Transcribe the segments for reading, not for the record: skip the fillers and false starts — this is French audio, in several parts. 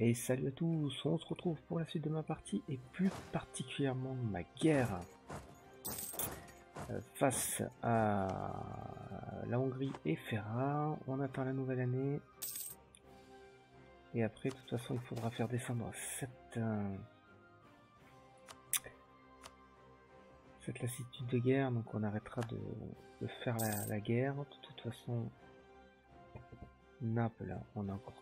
Et salut à tous, on se retrouve pour la suite de ma partie et plus particulièrement ma guerre face à la Hongrie et Ferrare. On attend la nouvelle année et après de toute façon il faudra faire descendre cette lassitude de guerre, donc on arrêtera de faire la guerre. De toute façon Naples, on a encore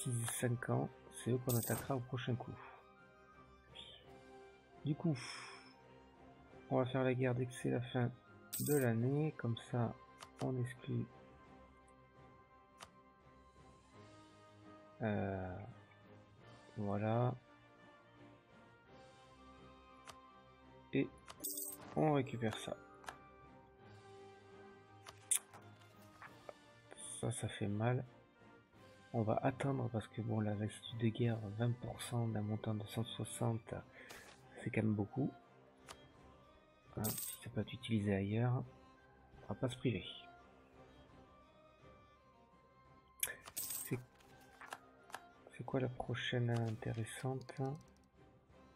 6-5 ans, c'est eux qu'on attaquera au prochain coup. Du coup, on va faire la guerre dès que c'est la fin de l'année, comme ça on exclut voilà, et on récupère ça. Ça fait mal. On va attendre parce que bon, la lassitude de guerre, 20% d'un montant de 160, c'est quand même beaucoup. Hein, si ça peut être utilisé ailleurs, on va pas se priver. C'est quoi la prochaine intéressante?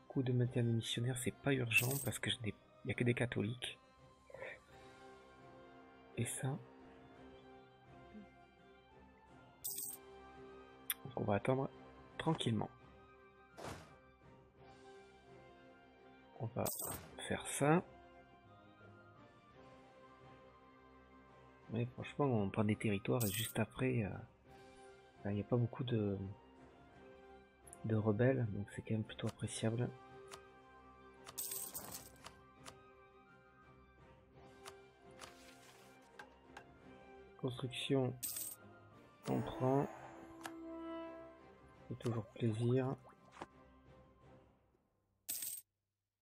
Coup de maintien de missionnaire, c'est pas urgent parce que il n'y a que des catholiques. Et ça, donc on va attendre tranquillement. On va faire ça. Mais franchement, on prend des territoires et juste après, il n'y a pas beaucoup de rebelles, donc c'est quand même plutôt appréciable. Construction, on prend. C'est toujours plaisir.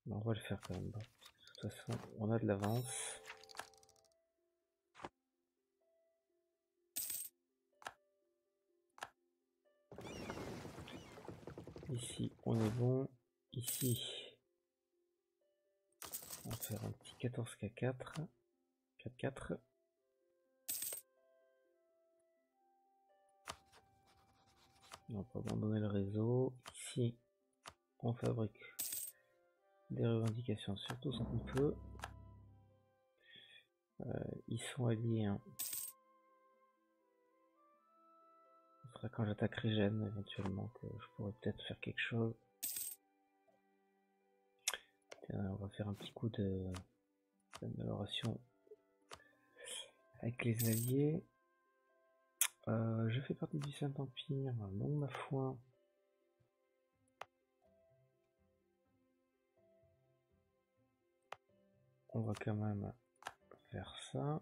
On va le faire quand même. De toute façon, on a de l'avance. Ici, on est bon. Ici, on va faire un petit 14K4. 4-4. On va pas abandonner le réseau. Ici, on fabrique des revendications sur tout ce qu'on peut. Ils sont alliés. Hein. Ce sera quand j'attaquerai Gênes éventuellement que je pourrais peut-être faire quelque chose. On va faire un petit coup d'amélioration avec les alliés. Je fais partie du Saint-Empire, donc ma foi. On va quand même faire ça.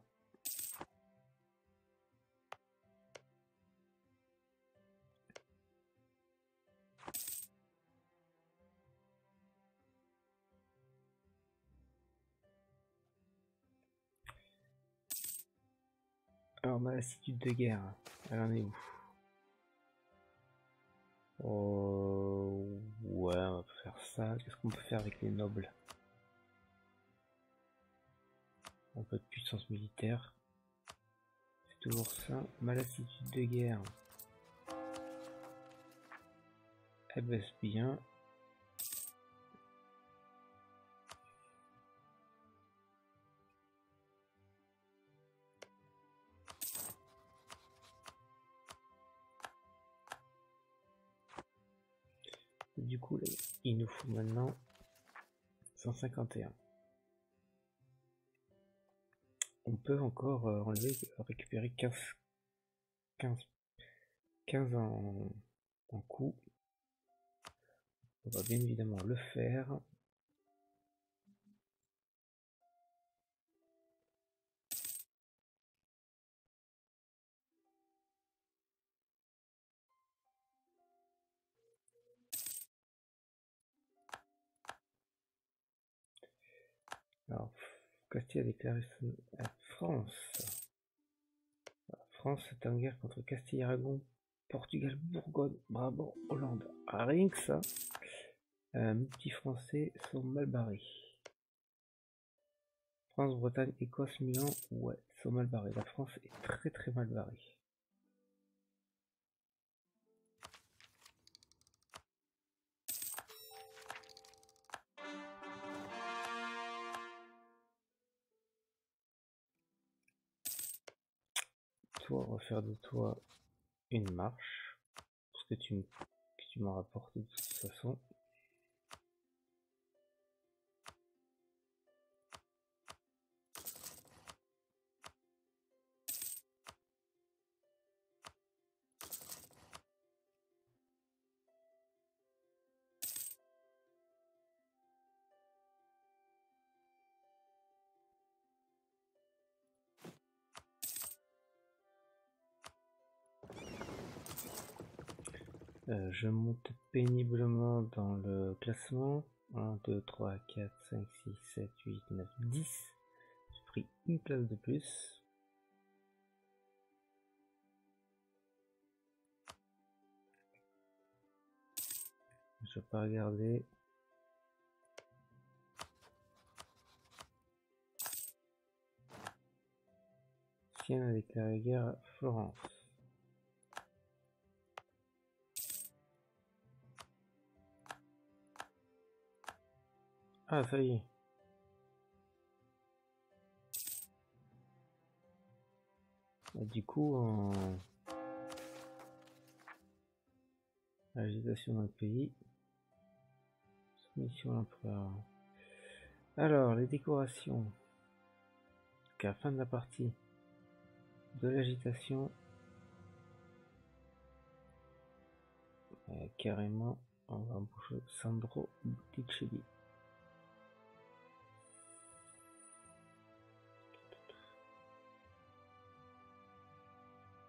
Alors ma lassitude de guerre, elle en est où? Oh, ouais, on va faire ça. Qu'est-ce qu'on peut faire avec les nobles? Un peu de puissance militaire. C'est toujours ça. Ma lassitude de guerre, elle baisse bien. Et du coup, là, il nous faut maintenant 151. On peut encore récupérer 15 en coup. On va bien évidemment le faire. Alors, Castille a déclaré la France. La France est en guerre contre Castille-Aragon, Portugal, Bourgogne, Brabant, Hollande. Ah, rien que ça, mes petits Français sont mal barrés. France, Bretagne, Écosse, Milan, ouais, sont mal barrés. La France est très très mal barrée. toi, on va faire de toi une marche, parce que tu m'en rapportes de toute façon. Je monte péniblement dans le classement. 1, 2, 3, 4, 5, 6, 7, 8, 9, 10. J'ai pris une place de plus. Je vais pas regarder. Sienne a déclaré guerre à Florence. Ah, ça y est. Du coup, en agitation dans le pays, soumission à l'empereur. Alors, les décorations. Qu'à la fin de la partie, de l'agitation, carrément, on va embaucher Sandro Botticelli.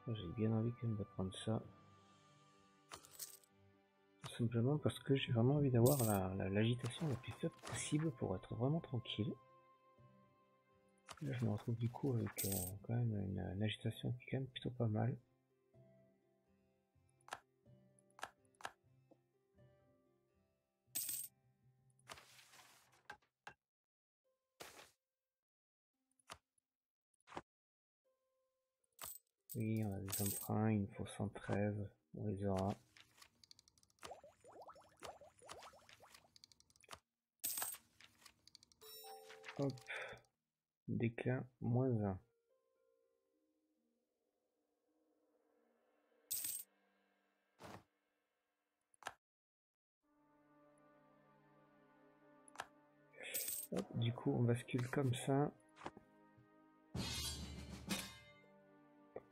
J'ai bien envie quand même de prendre ça. Simplement parce que j'ai vraiment envie d'avoir l'agitation la plus faible possible pour être vraiment tranquille. Là je me retrouve du coup avec quand même une agitation qui est quand même plutôt pas mal. Oui, on a des emprunts, il nous faut 113, on les aura. Hop, déclin -1. Hop, du coup on bascule comme ça.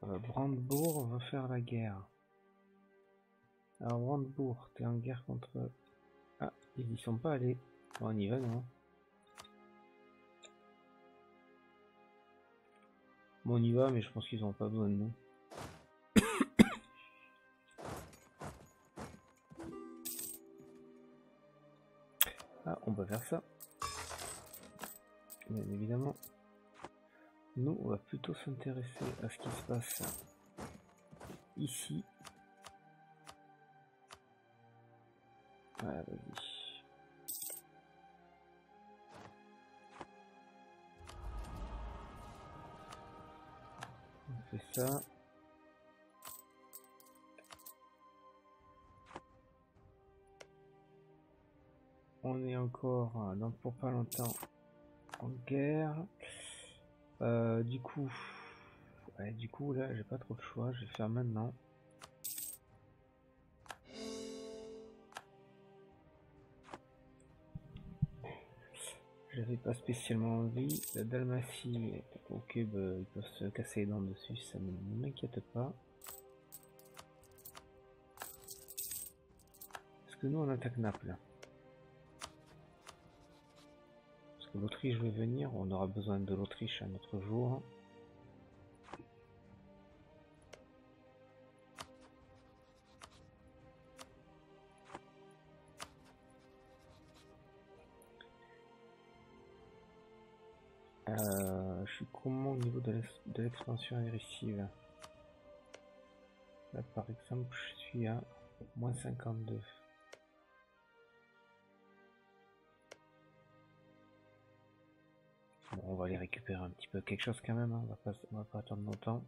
Brandebourg va faire la guerre. Alors Brandebourg, t'es en guerre contre... Ah, ils y sont pas allés. Bon, on y va non? Bon, on y va, mais je pense qu'ils n'ont pas besoin de nous. Ah, on peut faire ça. Bien évidemment. Nous, on va plutôt s'intéresser à ce qui se passe ici. Voilà, vas-y. On fait ça. On est encore, donc pour pas longtemps, en guerre. Du coup, là, j'ai pas trop de choix. Je vais faire maintenant. J'avais pas spécialement envie. La Dalmatie, ok, bah, ils peuvent se casser les dents dessus, ça ne m'inquiète pas. Parce que nous, on attaque Naples. Parce que l'Autriche veut venir, on aura besoin de l'Autriche un autre jour. Je suis comment au niveau de l'expansion agressive? Là par exemple je suis à -52. Bon, on va aller récupérer un petit peu quelque chose quand même, hein. On va pas attendre longtemps.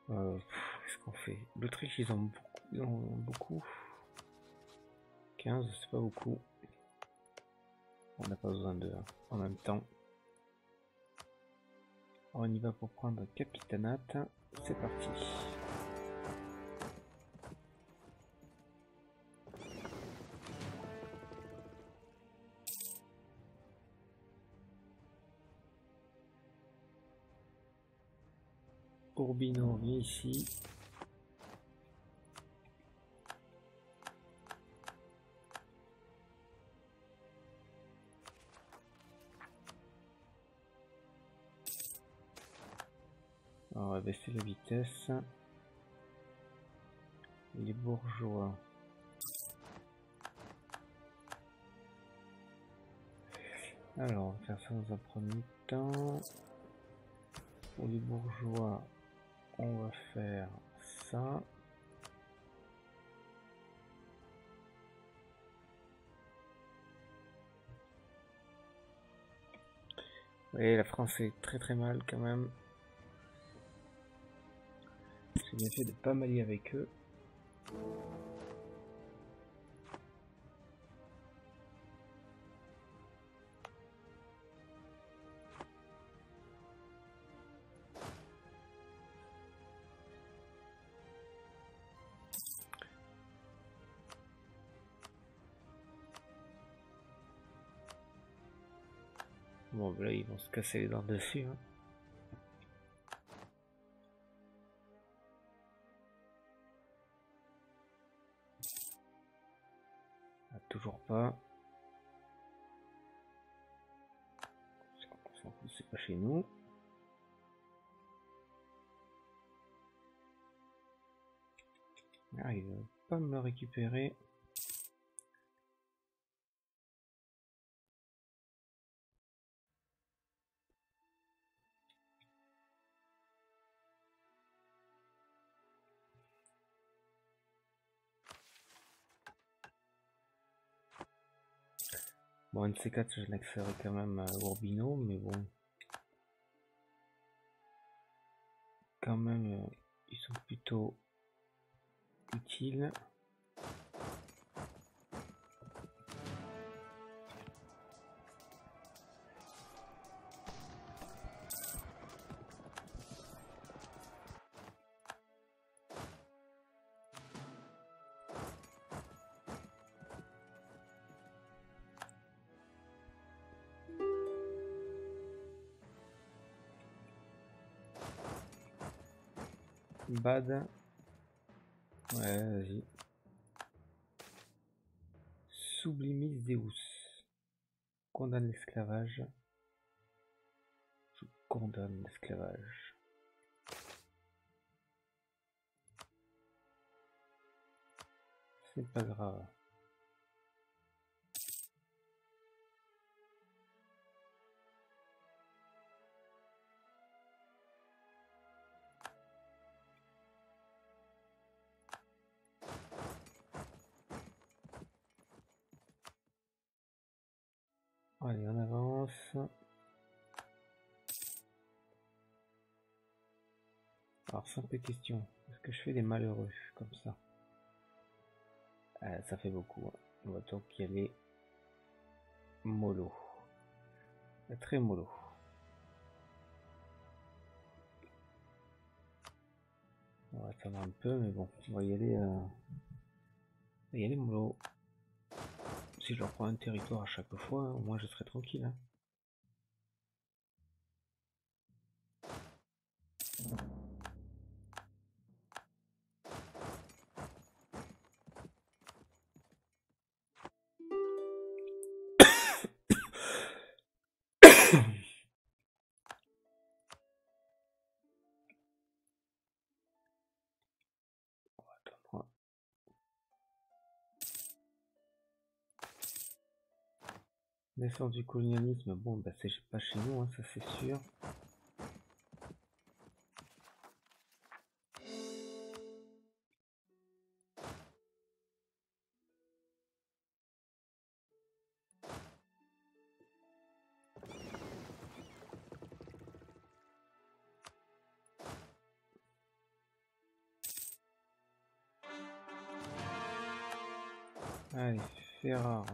Qu'est-ce qu'on fait? L'Autriche, ils ont beaucoup. Ils en ont beaucoup. 15, c'est pas beaucoup. On n'a pas besoin d'eux hein, en même temps. On y va pour prendre Capitanat. C'est parti. Urbino, viens ici. On va baisser la vitesse. Les bourgeois. Alors, on va faire ça dans un premier temps. Pour les bourgeois, on va faire ça. Vous voyez, la France est très mal quand même. J'ai bien fait de pas m'allier avec eux. Bon, là, ils vont se casser les dents dessus. Hein. Ah, toujours pas. C'est pas chez nous. Ah, il va pas me le récupérer. Bon, un de ces quatre, je l'accéderai quand même à Urbino, mais bon. Quand même, ils sont plutôt utiles. Bad. Ouais, vas-y. Sublimis Deus. Condamne l'esclavage. Je condamne l'esclavage. C'est pas grave. Allez, on avance. Alors, simple question. Est-ce que je fais des malheureux comme ça? Ça fait beaucoup. Hein. On va donc y aller mollo. Très mollo. On va attendre un peu, mais bon, on va y aller mollo. Si je reprends un territoire à chaque fois, au moins je serai tranquille. Hein. Naissance du colonialisme, bon bah c'est pas chez nous, hein, ça c'est sûr. Allez, Ferrare,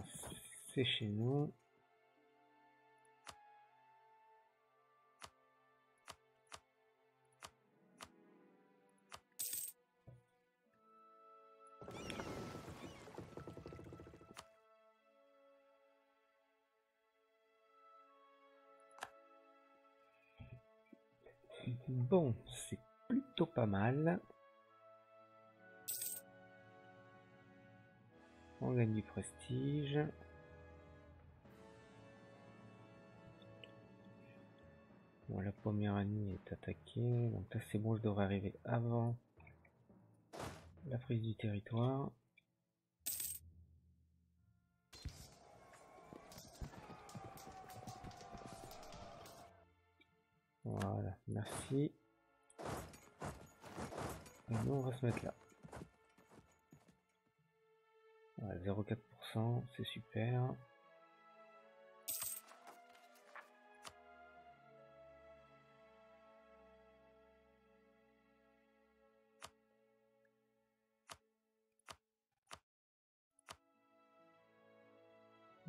c'est chez nous. Bon, c'est plutôt pas mal. On gagne du prestige. Bon, la Poméranie est attaquée. Donc là, c'est bon, je devrais arriver avant la prise du territoire. Voilà, merci. Et nous, on va se mettre là. Voilà, 0,4%, c'est super.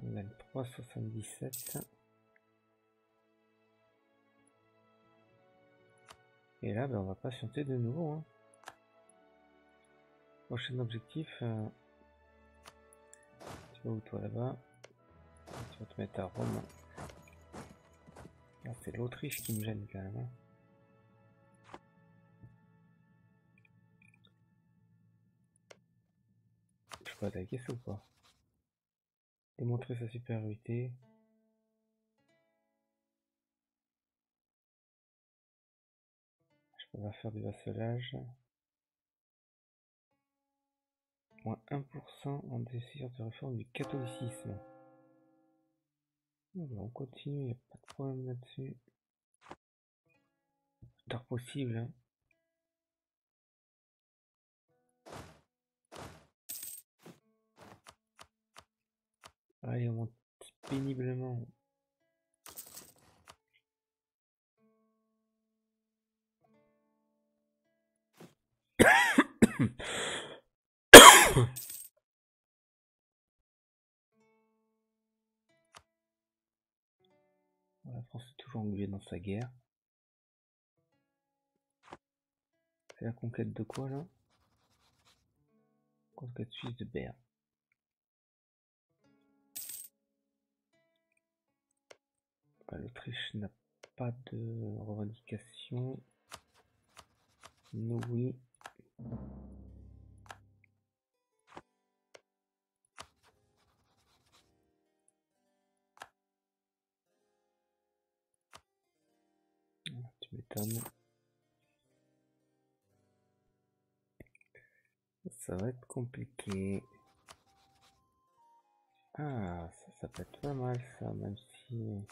On gagne 3,77. Et là, ben, on va patienter de nouveau. Hein. Prochain objectif. Tu vas où toi là-bas? Tu vas te mettre à Rome. Ah, c'est l'Autriche qui me gêne quand même. Hein. Je peux attaquer ça ou pas? Démontrer sa supériorité. Je peux pas faire du vassalage. Moins 1% en désir de réforme du catholicisme. On continue, il n'y a pas de problème là-dessus. Tard possible. Hein. Allez, on monte péniblement. La France est toujours engluée dans sa guerre. C'est la conquête de quoi là? Conquête suisse de Berne. L'Autriche n'a pas de revendication. Nous oui. Tu m'étonnes. Ça va être compliqué. Ah, ça peut être pas mal ça, même si...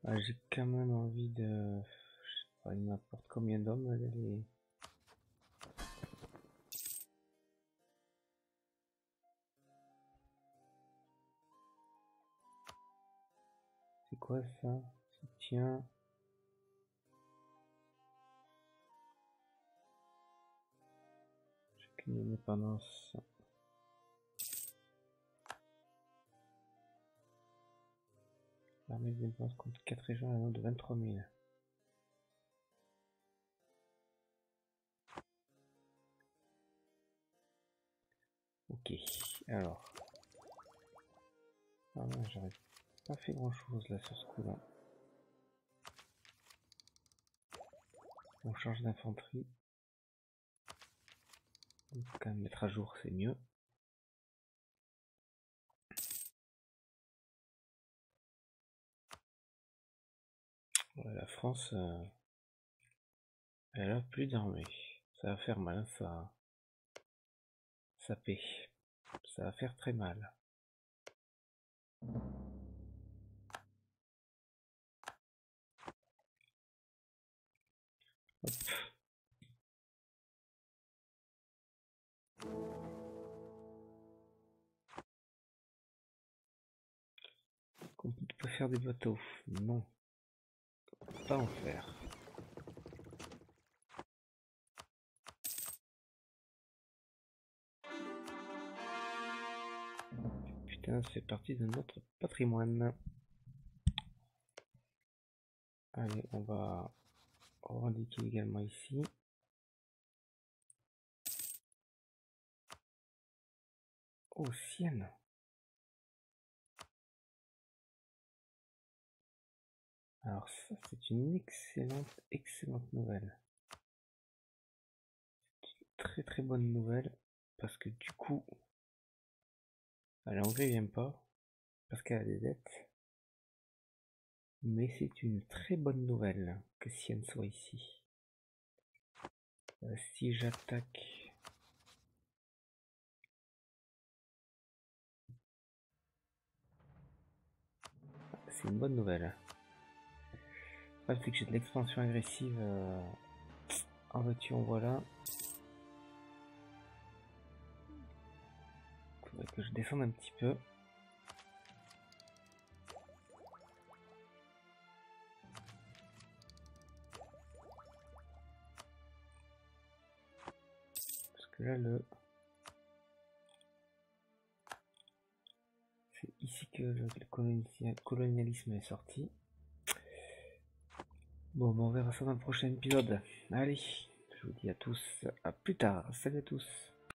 Ah, j'ai quand même envie de... Je sais pas, il m'apporte combien d'hommes les... C'est quoi ça? Soutien. J'ai qu'une indépendance. L'armée de défense contre 4 régions à un nombre de 23 000. Ok, alors. Ah non, j'aurais pas fait grand chose là sur ce coup là. On change d'infanterie. On peut quand même mettre à jour, c'est mieux. Ouais, la France, elle a plus d'armée. Ça va faire mal, ça. Ça paie. Ça va faire très mal. Hop. On peut faire des bateaux. Non. On peut pas en faire. putain, ça fait partie de notre patrimoine. Allez, on va revendiquer également ici. Oh, Sienne. Alors ça, c'est une excellente nouvelle. Très très bonne nouvelle, parce que du coup, la Hongrie vient pas, parce qu'elle a des dettes. Mais c'est une très bonne nouvelle que Sienne soit ici. Si j'attaque... C'est une bonne nouvelle. Le fait que j'ai de l'expansion agressive en voiture, voilà. Il faudrait que je descende un petit peu. Parce que là, c'est ici que le colonialisme est sorti. Bon, on verra ça dans le prochain épisode. Allez, je vous dis à tous, à plus tard. Salut à tous.